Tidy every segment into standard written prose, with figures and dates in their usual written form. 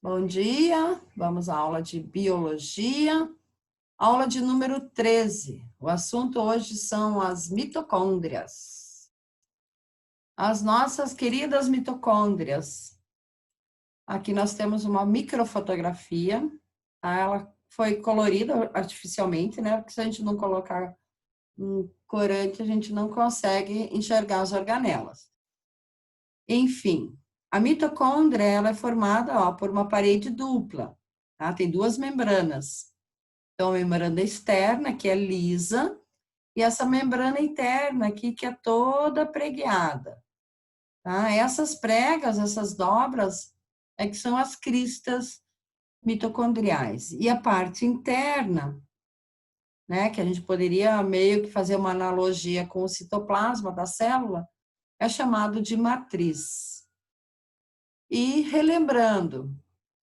Bom dia, vamos à aula de biologia, aula de número 13. O assunto hoje são as mitocôndrias. As nossas queridas mitocôndrias. Aqui nós temos uma microfotografia, tá? Ela foi colorida artificialmente, né? Porque se a gente não colocar um corante, a gente não consegue enxergar as organelas. Enfim, a mitocôndria ela é formada por uma parede dupla, tá? Tem duas membranas. Então, a membrana externa, que é lisa, e essa membrana interna aqui, que é toda pregueada, tá? Essas pregas, essas dobras, é que são as cristas mitocondriais. E a parte interna, né, que a gente poderia meio que fazer uma analogia com o citoplasma da célula, é chamado de matriz. E relembrando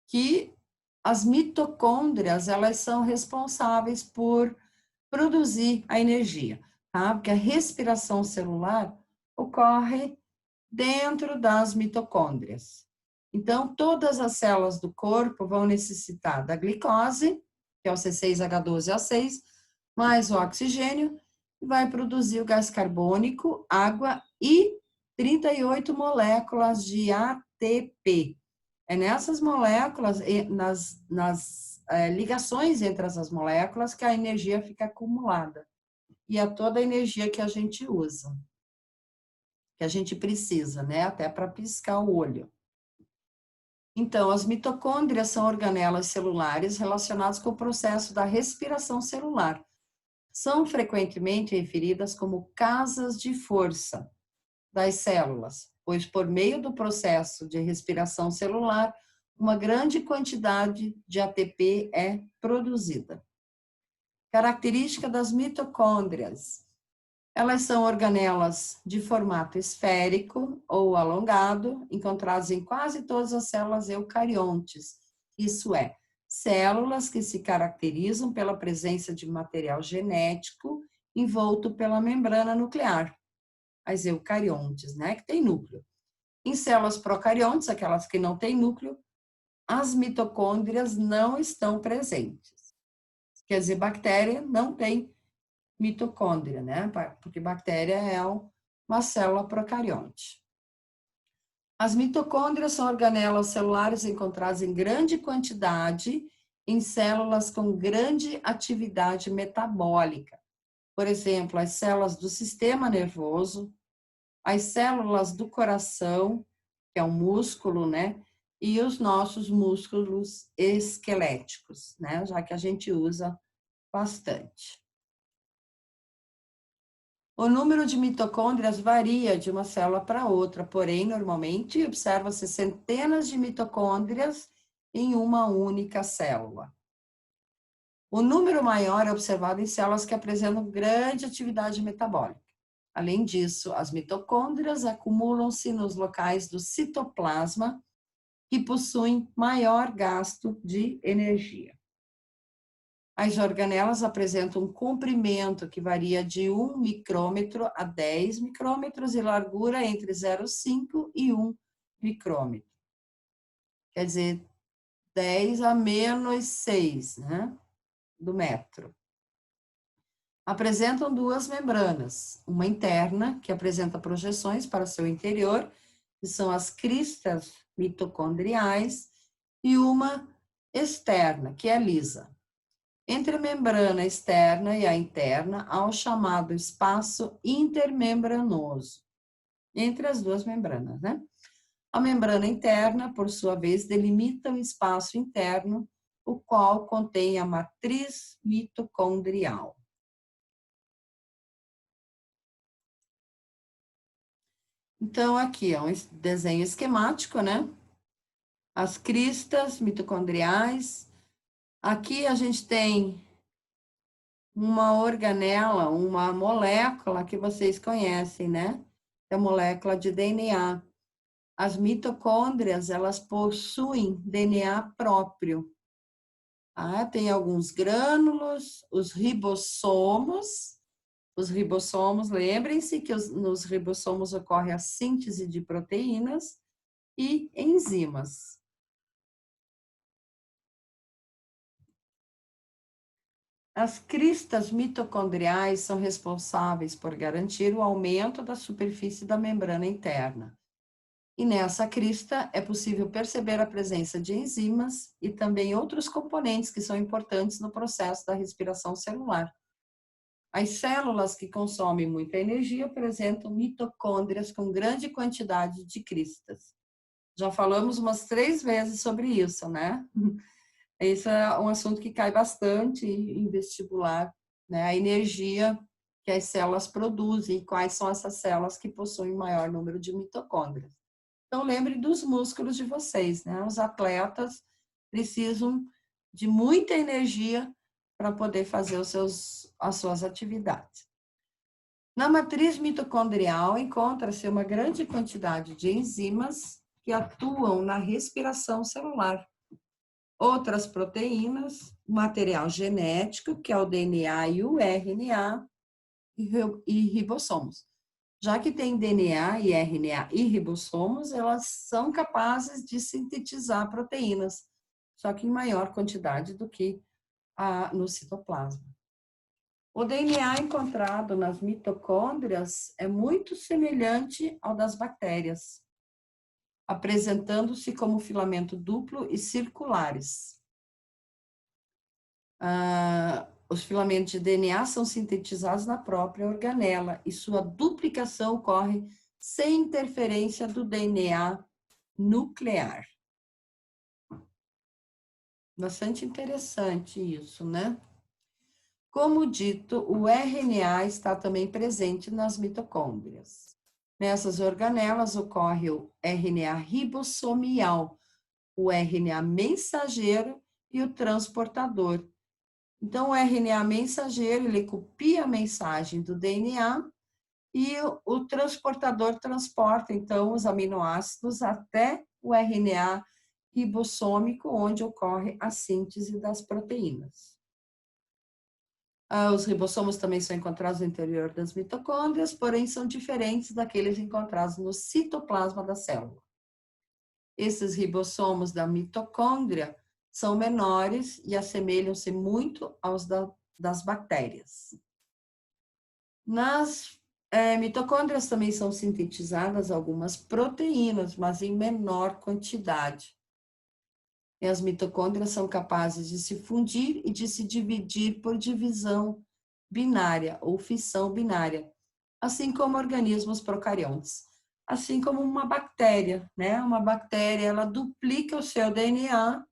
que as mitocôndrias, elas são responsáveis por produzir a energia, tá? Porque a respiração celular ocorre dentro das mitocôndrias. Então, todas as células do corpo vão necessitar da glicose, que é o C6H12O6, mais o oxigênio, e vai produzir o gás carbônico, água e 38 moléculas de ATP. É nessas moléculas, nas ligações entre essas moléculas, que a energia fica acumulada. E é toda a energia que a gente usa, que a gente precisa, né? Até para piscar o olho. Então, as mitocôndrias são organelas celulares relacionadas com o processo da respiração celular. São frequentemente referidas como casas de força das células, pois por meio do processo de respiração celular, uma grande quantidade de ATP é produzida. Característica das mitocôndrias. Elas são organelas de formato esférico ou alongado, encontradas em quase todas as células eucariontes. Isso é, células que se caracterizam pela presença de material genético envolto pela membrana nuclear, as eucariontes, né, que tem núcleo. Em células procariontes, aquelas que não têm núcleo, as mitocôndrias não estão presentes. Quer dizer, bactéria não tem mitocôndria, né? Porque bactéria é uma célula procarionte. As mitocôndrias são organelas celulares encontradas em grande quantidade em células com grande atividade metabólica. Por exemplo, as células do sistema nervoso, as células do coração, que é o músculo, né? E os nossos músculos esqueléticos, né? Já que a gente usa bastante. O número de mitocôndrias varia de uma célula para outra, porém, normalmente, observa-se centenas de mitocôndrias em uma única célula. O número maior é observado em células que apresentam grande atividade metabólica. Além disso, as mitocôndrias acumulam-se nos locais do citoplasma, que possuem maior gasto de energia. As organelas apresentam um comprimento que varia de 1 micrômetro a 10 micrômetros e largura entre 0,5 e 1 micrômetro. Quer dizer, 10 a menos 6, né, do metro. Apresentam duas membranas, uma interna, que apresenta projeções para seu interior, que são as cristas mitocondriais, e uma externa, que é lisa. Entre a membrana externa e a interna, há o chamado espaço intermembranoso, entre as duas membranas, né? A membrana interna, por sua vez, delimita o espaço interno, o qual contém a matriz mitocondrial. Então, aqui é um desenho esquemático, né? As cristas mitocondriais. Aqui a gente tem uma organela, uma molécula que vocês conhecem, né? É a molécula de DNA. As mitocôndrias, elas possuem DNA próprio. Tem alguns grânulos, os ribossomos. Os ribossomos, lembrem-se que nos ribossomos ocorre a síntese de proteínas e enzimas. As cristas mitocondriais são responsáveis por garantir o aumento da superfície da membrana interna. E nessa crista é possível perceber a presença de enzimas e também outros componentes que são importantes no processo da respiração celular. As células que consomem muita energia apresentam mitocôndrias com grande quantidade de cristas. Já falamos umas 3 vezes sobre isso, né? Esse é um assunto que cai bastante em vestibular, né? A energia que as células produzem e quais são essas células que possuem maior número de mitocôndrias. Então, lembre dos músculos de vocês, né? Os atletas precisam de muita energia para poder fazer as suas atividades. Na matriz mitocondrial encontra-se uma grande quantidade de enzimas que atuam na respiração celular. Outras proteínas, material genético, que é o DNA e o RNA, e ribossomos. Já que tem DNA e RNA e ribossomos, elas são capazes de sintetizar proteínas, só que em maior quantidade do que no citoplasma. O DNA encontrado nas mitocôndrias é muito semelhante ao das bactérias, apresentando-se como filamento duplo e circulares. Os filamentos de DNA são sintetizados na própria organela e sua duplicação ocorre sem interferência do DNA nuclear. Bastante interessante isso, né? Como dito, o RNA está também presente nas mitocôndrias. Nessas organelas ocorre o RNA ribossomial, o RNA mensageiro e o transportador. Então, o RNA mensageiro, ele copia a mensagem do DNA e o transportador transporta, então, os aminoácidos até o RNA ribossômico, onde ocorre a síntese das proteínas. Os ribossomos também são encontrados no interior das mitocôndrias, porém são diferentes daqueles encontrados no citoplasma da célula. Esses ribossomos da mitocôndria são menores e assemelham-se muito aos das bactérias. Nas mitocôndrias também são sintetizadas algumas proteínas, mas em menor quantidade. E as mitocôndrias são capazes de se fundir e de se dividir por divisão binária ou fissão binária, assim como organismos procariontes. Assim como uma bactéria, né? Uma bactéria, ela duplica o seu DNA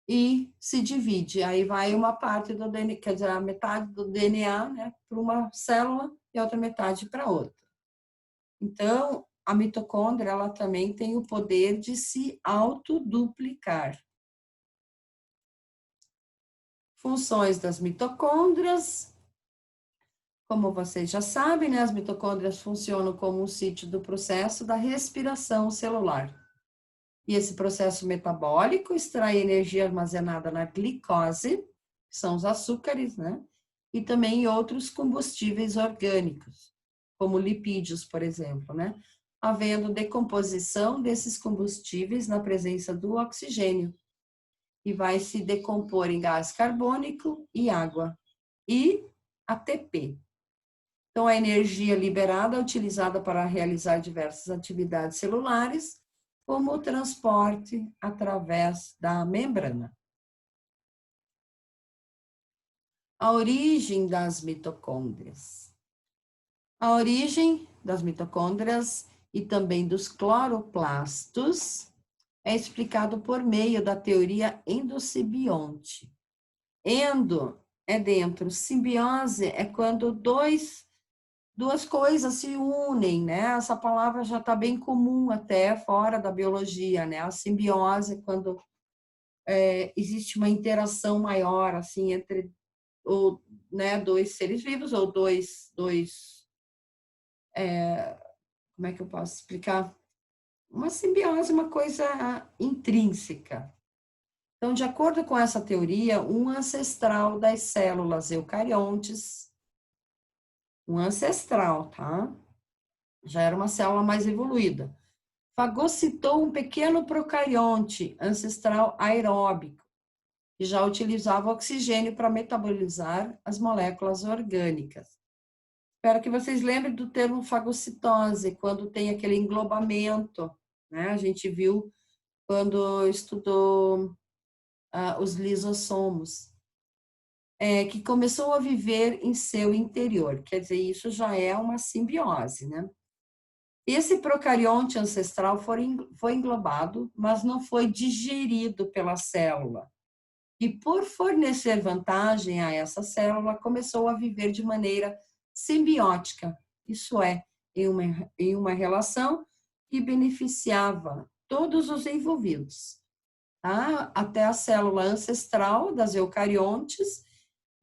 e se divide. Aí vai uma parte do DNA, quer dizer, a metade do DNA, né, para uma célula e a outra metade para outra. Então, a mitocôndria, ela também tem o poder de se autoduplicar. Funções das mitocôndrias. Como vocês já sabem, né, as mitocôndrias funcionam como um sítio do processo da respiração celular. E esse processo metabólico extrai energia armazenada na glicose, que são os açúcares, né? E também outros combustíveis orgânicos, como lipídios, por exemplo, né? Havendo decomposição desses combustíveis na presença do oxigênio, e vai se decompor em gás carbônico e água, e ATP. Então, a energia liberada é utilizada para realizar diversas atividades celulares, como o transporte através da membrana. A origem das mitocôndrias. A origem das mitocôndrias e também dos cloroplastos é explicado por meio da teoria endosimbionte. Endo é dentro, simbiose é quando duas coisas se unem, né? Essa palavra já está bem comum até fora da biologia, né? A simbiose é quando existe uma interação maior, assim, entre dois seres vivos ou como é que eu posso explicar? Uma simbiose, uma coisa intrínseca. Então, de acordo com essa teoria, um ancestral das células eucariontes, um ancestral, tá? Já era uma célula mais evoluída, fagocitou um pequeno procarionte ancestral aeróbico, e já utilizava oxigênio para metabolizar as moléculas orgânicas. Espero que vocês lembrem do termo fagocitose, quando tem aquele englobamento, né? A gente viu quando estudou os lisossomos, que começou a viver em seu interior. Quer dizer, isso já é uma simbiose, né? Esse procarionte ancestral foi englobado, mas não foi digerido pela célula. E por fornecer vantagem a essa célula, começou a viver de maneira simbiótica, isso é, em uma relação que beneficiava todos os envolvidos, tá? Até a célula ancestral das eucariontes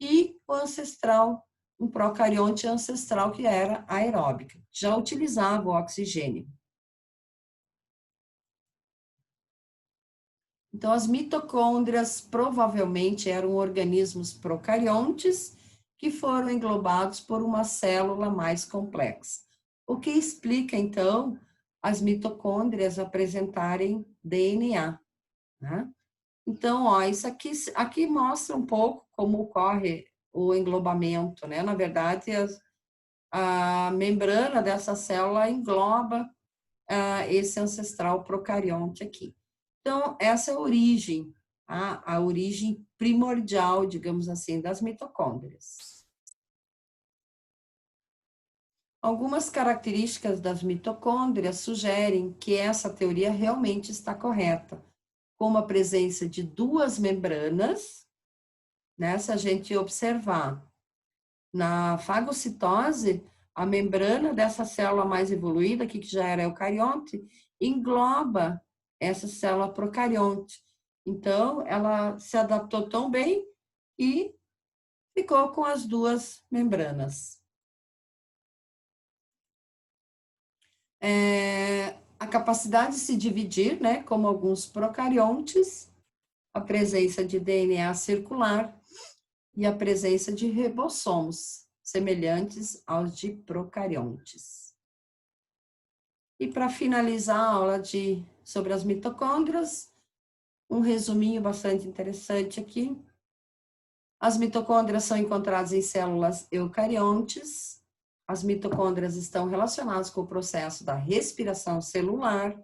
e o ancestral, um procarionte ancestral que era aeróbica, já utilizava o oxigênio. Então, as mitocôndrias provavelmente eram organismos procariontes que foram englobados por uma célula mais complexa. O que explica, então, as mitocôndrias apresentarem DNA, né? Então, ó, isso aqui mostra um pouco como ocorre o englobamento, né? Na verdade, a membrana dessa célula engloba esse ancestral procarionte aqui. Então, essa é a origem, a origem primordial, digamos assim, das mitocôndrias. Algumas características das mitocôndrias sugerem que essa teoria realmente está correta, como a presença de duas membranas, né? Se a gente observar na fagocitose, a membrana dessa célula mais evoluída, aqui que já era eucarionte, engloba essa célula procarionte. Então, ela se adaptou tão bem e ficou com as duas membranas. A capacidade de se dividir, né, como alguns procariontes, a presença de DNA circular e a presença de ribossomos, semelhantes aos de procariontes. E para finalizar a aula sobre as mitocôndrias, um resuminho bastante interessante aqui. As mitocôndrias são encontradas em células eucariontes. As mitocôndrias estão relacionadas com o processo da respiração celular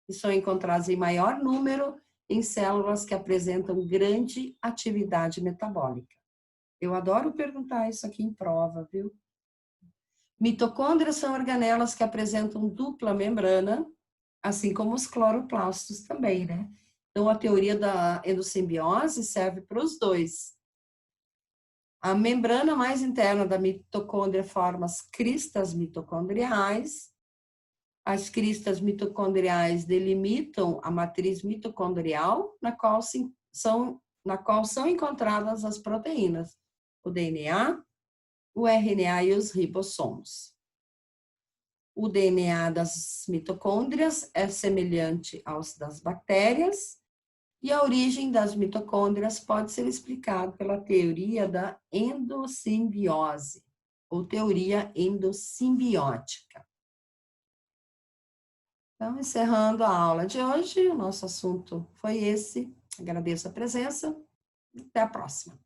e são encontradas em maior número em células que apresentam grande atividade metabólica. Eu adoro perguntar isso aqui em prova, viu? Mitocôndrias são organelas que apresentam dupla membrana, assim como os cloroplastos também, né? Então, a teoria da endossimbiose serve para os dois. A membrana mais interna da mitocôndria forma as cristas mitocondriais. As cristas mitocondriais delimitam a matriz mitocondrial, na qual são encontradas as proteínas, o DNA, o RNA e os ribossomos. O DNA das mitocôndrias é semelhante aos das bactérias e a origem das mitocôndrias pode ser explicada pela teoria da endossimbiose ou teoria endossimbiótica. Então, encerrando a aula de hoje, o nosso assunto foi esse. Agradeço a presença e até a próxima.